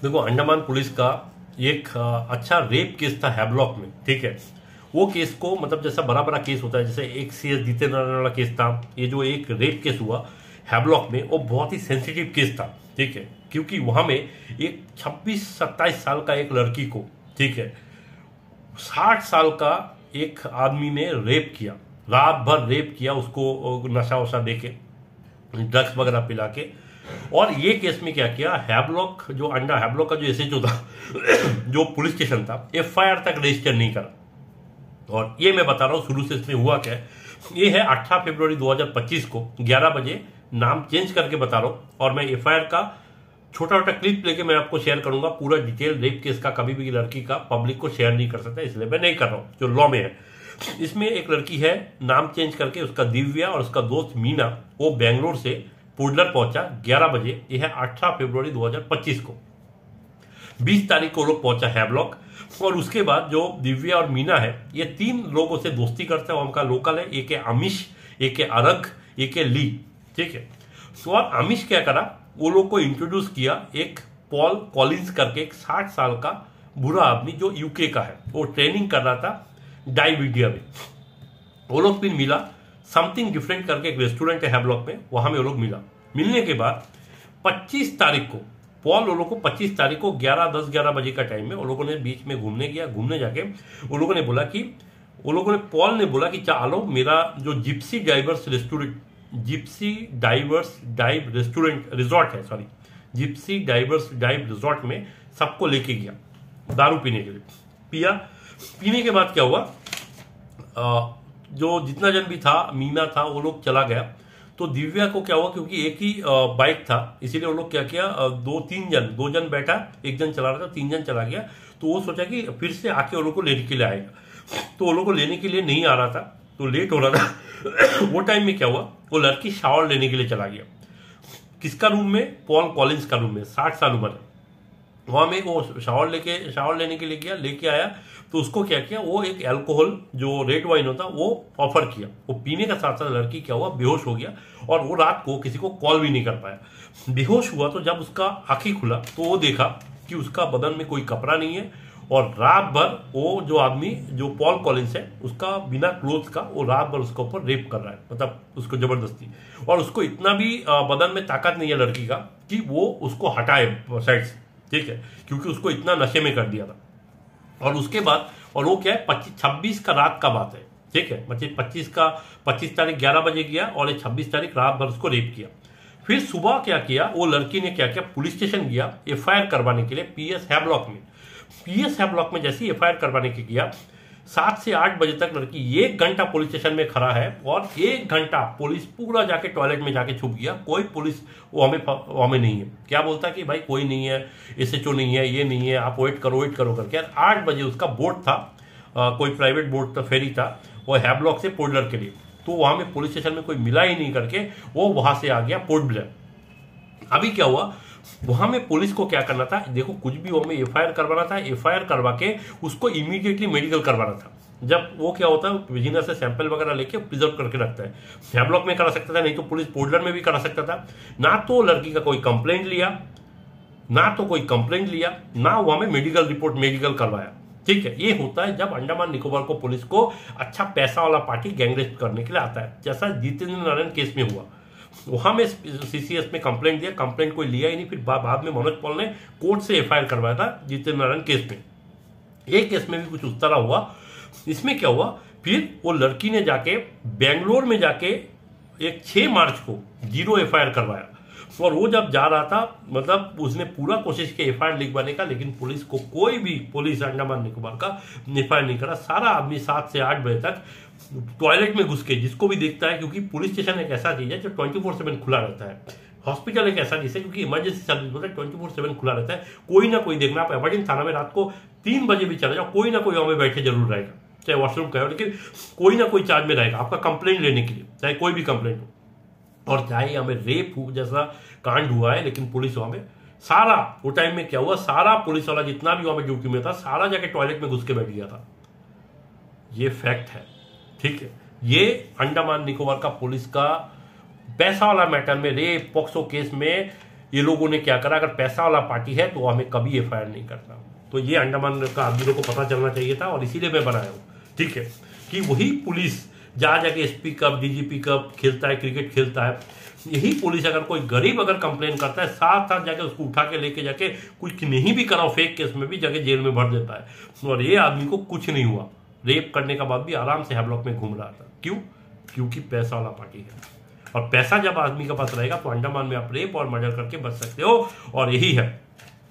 देखो, अंडमान पुलिस का एक अच्छा रेप केस था हैवलॉक में, ठीक है। वो केस को मतलब जैसा बड़ा बड़ा केस होता है, जैसे एक सीएस जीते नारायण वाला केस था, ये जो एक रेप केस हुआ हैवलॉक में, वो बहुत ही सेंसिटिव केस था, ठीक है। क्योंकि वहां में एक 26-27 साल का एक लड़की को, ठीक है, 60 साल का एक आदमी ने रेप किया, रात भर रेप किया उसको, नशा वशा देके, ड्रग्स वगैरह पिला के। और ये केस में क्या किया, हैवलॉक जो अंडा हैवलॉक का जो एसएचओ था जो पुलिस स्टेशन था, एफआईआर तक रजिस्टर नहीं करा। और ये मैं बता रहा हूं शुरू से इसमें हुआ क्या है। ये है 18 फरवरी 2025 को 11 बजे, नाम चेंज करके बता रहा हूं। और मैं एफआईआर का छोटा छोटा क्लिप लेके मैं आपको शेयर करूंगा, पूरा डिटेल रेप केस का कभी भी लड़की का पब्लिक को शेयर नहीं कर सकता, इसलिए मैं नहीं कर रहा हूं, जो लॉ में है। इसमें एक लड़की है, नाम चेंज करके, उसका दिव्या, और उसका दोस्त मीना, वो बेंगलोर से पुडलर पहुंचा 11 बजे। यह है 18 फरवरी 2025 को। 20 तारीख को लोग पहुंचा हैवलॉक। और उसके बाद जो दिव्या और मीना है, ये 3 लोगों से दोस्ती करते हैं, उनका लोकल है। एक है अमिश, एक है अरग, एक है ली, ठीक है। और अमिश क्या करा, वो लोग को इंट्रोड्यूस किया एक पॉल कॉलिंस करके, एक 60 साल का बुरा आदमी जो यूके का है, वो ट्रेनिंग कर रहा था डाइविडिया में। वो लोग फिर मिला, समथिंग डिफरेंट करके एक रेस्टोरेंट है हैवलॉक में, वहां में वो लोग मिला। मिलने के बाद 25 तारीख को पॉल वो लोग को 25 तारीख को 11 बजे का टाइम में वो लोगों ने बीच में घूमने गया। घूमने जाके वो लोगों ने बोला कि, पॉल ने बोला कि चलो मेरा जो जिप्सी डाइवर्स रिजॉर्ट है, sorry, Gypsy diverse dive resort में सबको लेके गया दारू पीने के लिए। पिया, पीने के बाद क्या हुआ, जो जितना जन भी था, मीना था, वो लोग चला गया। तो दिव्या को क्या हुआ, क्योंकि एक ही बाइक था, इसीलिए वो लोग क्या किया, 2 जन बैठा, एक जन चला रहा था, 3 जन चला गया। तो वो सोचा कि फिर से आके वो लोग को लेने के लिए आएगा। तो वो लोग को लेने के लिए नहीं आ रहा था, तो लेट हो रहा था। वो टाइम में क्या हुआ, वो लड़की शावर लेने के लिए चला गया। किसका रूम में, पॉल कॉलिंस का रूम में, 60 साल उम्र है। वहां में वो शावर लेने के लिए गया, लेके आया। तो उसको क्या किया, वो एक अल्कोहल जो रेड वाइन होता वो ऑफर किया। वो पीने का साथ साथ लड़की क्या हुआ, बेहोश हो गया। और वो रात को किसी को कॉल भी नहीं कर पाया। बेहोश हुआ तो जब उसका आंखें खुला तो वो देखा कि उसका बदन में कोई कपड़ा नहीं है। और रात भर वो जो आदमी, जो पॉल कॉलिंस है, उसका बिना क्लोथ का वो रात भर उसके ऊपर रेप कर रहा है, मतलब उसको जबरदस्ती। और उसको इतना भी बदन में ताकत नहीं है लड़की का कि वो उसको हटाए साइड से, ठीक है, क्योंकि उसको इतना नशे में कर दिया था। और उसके बाद, और वो क्या है, 26 का रात का बात है, ठीक है, 25 तारीख 11 बजे गया, और 26 तारीख रात भर उसको रेप किया। फिर सुबह क्या किया, वो लड़की ने क्या किया, पुलिस स्टेशन गया एफआईआर करवाने के लिए पीएस हैवलॉक में। पीएस हैवलॉक में जैसे एफआईआर करवाने के गया, 7 से 8 बजे तक लड़की 1 घंटा पुलिस स्टेशन में खड़ा है। और 1 घंटा पुलिस पूरा जाके टॉयलेट में जाके छुप गया। कोई पुलिस वो हमें नहीं है। क्या बोलता है कि भाई कोई नहीं है, एसएचओ नहीं है, ये नहीं है, आप वेट करो करके। यार 8 बजे उसका बोट था, कोई प्राइवेट बोट था, फेरी था, वो हैवलॉक से पोर्टलर के लिए। तो वहां में पुलिस स्टेशन में कोई मिला ही नहीं करके वो वहां से आ गया पोर्ट ब्लेयर। अभी क्या हुआ, वहां में पुलिस को क्या करना था, देखो, कुछ भी वहां में एफआईआर करवाना था, एफआईआर करवा के उसको इमीडिएटली मेडिकल करवाना था। जब वो क्या होता है, विजिनर से सैंपल वगैरह लेके प्रिजर्व करके रखता है। हैवलॉक में करा सकता था, नहीं तो पुलिस पोर्टलर में भी करा सकता था। ना तो लड़की का कोई कंप्लेंट लिया, ना वहां में मेडिकल करवाया, ठीक है। ये होता है जब अंडमान निकोबार को पुलिस को अच्छा पैसा वाला पार्टी गैंगरेप करने के लिए आता है, जैसा जितेंद्र नारायण केस में हुआ। वहां में सीसीएस में कंप्लेंट दिया, कंप्लेंट कोई लिया ही नहीं। फिर बाद में मनोज पॉल ने कोर्ट से एफआईआर करवाया था जितेंद्र नारायण केस में। एक केस में भी कुछ उस तरह हुआ। इसमें क्या हुआ, फिर वो लड़की ने जाके बेंगलोर में जाके एक 6 मार्च को 0 एफआईआर करवाया। और वो जब जा रहा था, मतलब उसने पूरा कोशिश की एफआईआर लिखवाने का, लेकिन पुलिस को कोई भी, पुलिस अंडमान निकोबार का एफआईआर नहीं करा। सारा आदमी 7 से 8 बजे तक टॉयलेट में घुस के, जिसको भी देखता है, क्योंकि पुलिस स्टेशन एक ऐसा चीज है जो 24/7 खुला रहता है। हॉस्पिटल एक ऐसा चीज है, क्योंकि इमरजेंसी सर्विस होता है, 24/7 खुला रहता है। कोई ना कोई देखना, आप इमरजेंसी थाना में रात को 3 बजे भी चले जाओ, कोई ना कोई वहां में बैठे जरूर रहेगा, चाहे वॉशरूम का हो, लेकिन कोई ना कोई चार्ज में रहेगा आपका कंप्लेंट लेने के लिए, चाहे कोई भी कंप्लेंट हो। और चाहे हमें रेप जैसा कांड हुआ है, लेकिन पुलिस वहां में सारा, वो टाइम में क्या हुआ, सारा पुलिस वाला जितना भी वहां में ड्यूटी में था, सारा जाके टॉयलेट में घुस के बैठ गया था। ये फैक्ट है, ठीक है। ये अंडमान निकोबार का पुलिस का पैसा वाला मैटर में, रेप पॉक्सो केस में ये लोगों ने क्या करा, अगर पैसा वाला पार्टी है तो हमें कभी एफआईआर नहीं करना। तो ये अंडमान का आदमियों को पता चलना चाहिए था, और इसीलिए मैं बनाया हूँ, ठीक है, कि वही पुलिस जहाँ जाके एसपी कप डीजीपी कप खेलता है, क्रिकेट खेलता है, यही पुलिस अगर कोई गरीब अगर कंप्लेन करता है, साथ साथ जाके उसको उठा के लेके जाके कुछ नहीं भी कराओ, फेक केस में भी जाके जेल में भर देता है। और ये आदमी को कुछ नहीं हुआ, रेप करने का बाद भी आराम से हैवलॉक में घूम रहा था। क्यों? क्योंकि पैसा वाला पार्टी है, और पैसा जब आदमी के पास रहेगा तो अंडमान में आप रेप और मर्डर करके बच सकते हो। और यही है,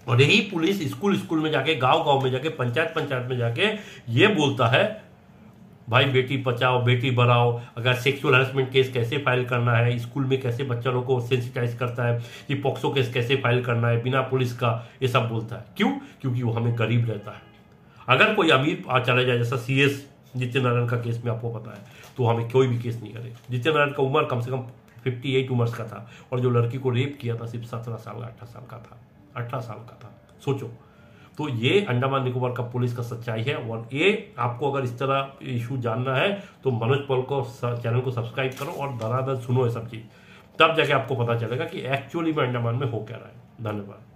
और यही पुलिस स्कूल स्कूल में जाके, गांव गांव में जाके, पंचायत पंचायत में जाके ये बोलता है, भाई बेटी बचाओ बेटी बढ़ाओ, अगर सेक्सुअल हैरेसमेंट केस कैसे फाइल करना है, स्कूल में कैसे बच्चों को सेंसिटाइज करता है, कि पॉक्सो केस कैसे फाइल करना है बिना पुलिस का, ये सब बोलता है। क्यों? क्योंकि वो हमें गरीब रहता है। अगर कोई अमीर चला जाए, जैसा सीएस जितेंद्र नारायण का केस में आपको पता है, तो हमें कोई भी केस नहीं करे। जितेंद्र नारायण का उम्र कम से कम 58 उम्र का था, और जो लड़की को रेप किया था सिर्फ 17 साल 18 साल का था, 18 साल का था, सोचो। तो ये अंडमान निकोबार का पुलिस का सच्चाई है। और ये आपको अगर इस तरह इशू जानना है तो मनोज पॉल को चैनल को सब्सक्राइब करो और धड़ाधड़ सुनो ये सब चीज, तब जाके आपको पता चलेगा कि एक्चुअली में अंडमान में हो क्या रहा है। धन्यवाद।